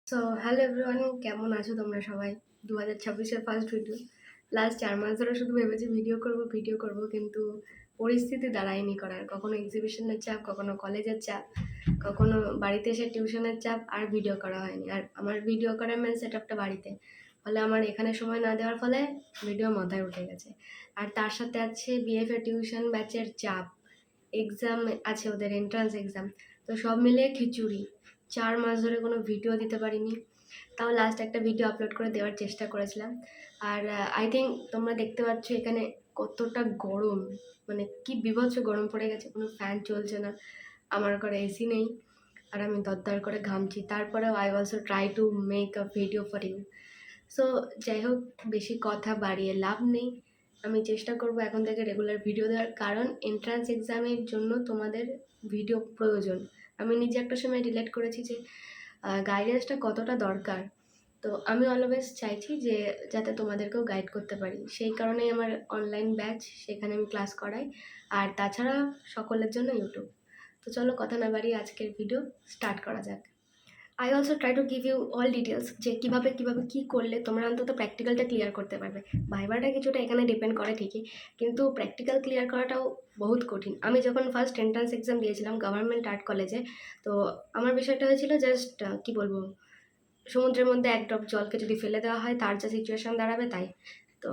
So hello everyone, কেমন আছো তোমরা সবাই? 2026-এর ফার্স্ট ভিডিও। লাস্ট 4 মাস ধরে শুধু ভেবেছি ভিডিও করব, কিন্তু পরিস্থিতি দাঁড়ায়নি করার। কখনো এক্সিবিশনের চাপ, কখনো কলেজের চাপ, কখনো বাড়িতে এসে টিউশনের চাপ, আর ভিডিও করা হয়নি। আর আমার ভিডিও করার মেন সেটআপটা বাড়িতে, ফলে আমার এখানে সময় না দেওয়ার ফলে ভিডিও মাথায় উঠে গেছে। আর তার সাথে আছে বিএফএ টিউশন ব্যাচের চাপ, এক্সাম আছে, ওদের এন্ট্রান্স এক্সাম। তো সব মিলিয়ে খিচুড়ি। 4 মাস ধরে কোনো ভিডিও দিতে পারিনি, তাও লাস্ট একটা ভিডিও আপলোড করে দেওয়ার চেষ্টা করেছিলাম। আর আই থিঙ্ক তোমরা দেখতে পাচ্ছ এখানে কতটা গরম, মানে কি বীভৎস গরম পড়ে গেছে। কোনো ফ্যান চলছে না, আমার ঘরে এসি নেই, আর আমি দরদর করে ঘামছি। তারপরেও I also try to make a video for you. So যাই হোক, বেশি কথা বাড়িয়ে লাভ নেই। আমি চেষ্টা করব এখন থেকে রেগুলার ভিডিও দেওয়ার, কারণ এন্ট্রান্স এক্সামের জন্য তোমাদের ভিডিও প্রয়োজন। আমি নিজে একটা সময় রিলেট করেছি যে গাইডেন্সটা কতটা দরকার। তো আমি অলওয়েজ চাইছি যে যাতে তোমাদেরকেও গাইড করতে পারি, সেই কারণেই আমার অনলাইন ব্যাচ, সেখানে আমি ক্লাস করাই। আর তাছাড়া সকলের জন্য ইউটিউব। তো চলো কথা না বাড়িয়ে আজকের ভিডিও স্টার্ট করা যাক। I also try to give you all details, যে কীভাবে কী করলে তোমরা অন্তত প্র্যাকটিক্যালটা ক্লিয়ার করতে পারবে। ভাইবাটা কিছুটা এখানে ডিপেন্ড করে ঠিকই, কিন্তু প্র্যাকটিক্যাল ক্লিয়ার করাটাও বহুত কঠিন। আমি যখন ফার্স্ট এন্ট্রান্স এক্সাম দিয়েছিলাম গভর্নমেন্ট আর্ট কলেজে, তো আমার বিষয়টা হয়েছিল জাস্ট কী বলবো, সমুদ্রের মধ্যে এক ড্রপ জলকে যদি ফেলে দেওয়া হয় তার যা সিচুয়েশান দাঁড়াবে তাই। তো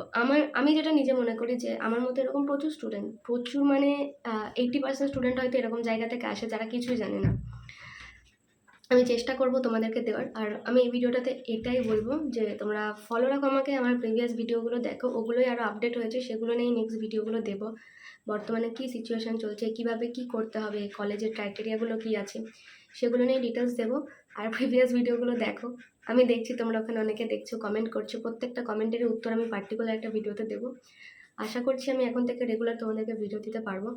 আমি যেটা নিজে মনে করি যে আমার মতো এরকম প্রচুর মানে 80% স্টুডেন্ট হয়তো এরকম জায়গা থেকে আসে যারা কিছুই জানে না। আমি চেষ্টা করব তোমাদেরকে দেওয়ার। আর আমি এই ভিডিওটাতে এটাই বলবো যে তোমরা ফলো রাখো আমাকে, আমার প্রিভিয়াস ভিডিওগুলো দেখো, ওগুলোই আরও আপডেট হয়েছে, সেগুলো নিয়েই নেক্সট ভিডিওগুলো দেবো। বর্তমানে কী সিচুয়েশান চলছে, কীভাবে কী করতে হবে, কলেজের ক্রাইটেরিয়াগুলো কী আছে, সেগুলো নিয়ে ডিটেলস দেবো। আর প্রিভিয়াস ভিডিওগুলো দেখো, আমি দেখছি তোমরা ওখানে অনেকে দেখছো, কমেন্ট করছো, প্রত্যেকটা কমেন্টেরই উত্তর আমি পার্টিকুলার একটা ভিডিওতে দেবো। আশা করছি আমি এখন থেকে রেগুলার তোমাদেরকে ভিডিও দিতে পারবো।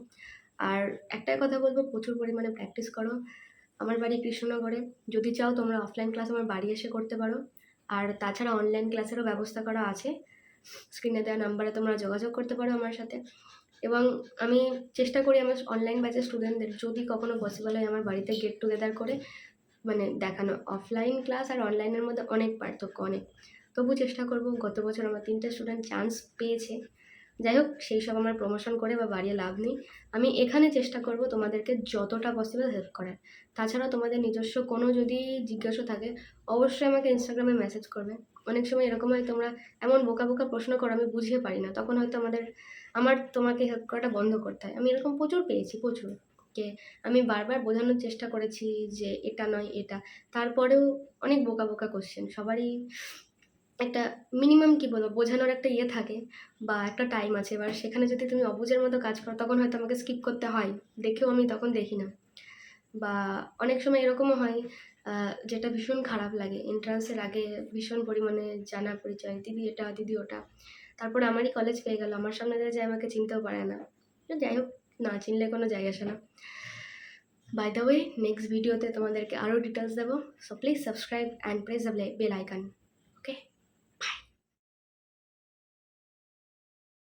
আর একটাই কথা বলবো, প্রচুর পরিমাণে প্র্যাকটিস করো। আমার বাড়ি কৃষ্ণনগরে, যদি চাও তোমরা অফলাইন ক্লাস আমার বাড়ি এসে করতে পারো। আর তাছাড়া অনলাইন ক্লাসেরও ব্যবস্থা করা আছে, স্ক্রিনে দেওয়া নাম্বারে তোমরা যোগাযোগ করতে পারো আমার সাথে। এবং আমি চেষ্টা করি আমার অনলাইন ব্যাচের স্টুডেন্টদের যদি কখনো পসিবল হয় আমার বাড়িতে গেট টুগেদার করে মানে দেখানো। অফলাইন ক্লাস আর অনলাইনের মধ্যে অনেক পার্থক্য, অনেক। তবু চেষ্টা করব। গত বছর আমার 3টে স্টুডেন্ট চান্স পেয়েছে। যাই হোক, সেই সব আমার প্রমোশন করে বা বাড়িয়ে লাভ নেই। আমি এখানে চেষ্টা করব তোমাদেরকে যতটা পসিবল হেল্প করার। তাছাড়া তোমাদের নিজস্ব কোনো যদি জিজ্ঞাসা থাকে, অবশ্যই আমাকে ইনস্টাগ্রামে মেসেজ করবে। অনেক সময় এরকম হয় তোমরা এমন বোকা প্রশ্ন করো আমি বুঝিয়ে পারি না, তখন হয়তো আমার তোমাকে হেল্প করাটা বন্ধ করতে হয়। আমি এরকম প্রচুর পেয়েছি, প্রচুর। যে আমি বারবার বোঝানোর চেষ্টা করেছি যে এটা নয় এটা, তারপরেও অনেক বোকা কোশ্চেন। সবারই একটা মিনিমাম কী বলবো, বোঝানোর একটা ইয়ে থাকে বা একটা টাইম আছে। এবার সেখানে যদি তুমি অবুঝের মতো কাজ করো তখন হয়তো আমাকে স্কিপ করতে হয়, দেখেও আমি তখন দেখি না। বা অনেক সময় এরকমও হয় যেটা ভীষণ খারাপ লাগে, এন্ট্রান্সের আগে ভীষণ পরিমাণে জানা পরিচয়, দিদি এটা দিদি ওটা, তারপরে আমারই কলেজ পেয়ে গেল, আমার সামনে দিয়ে যায় আমাকে চিনতেও পারে না। যাই হোক, না চিনলে কোনো যায় আসে না। বাই দ্য ওয়ে, নেক্সট ভিডিওতে তোমাদেরকে আরও ডিটেলস দেবো। So please subscribe and press the bell icon.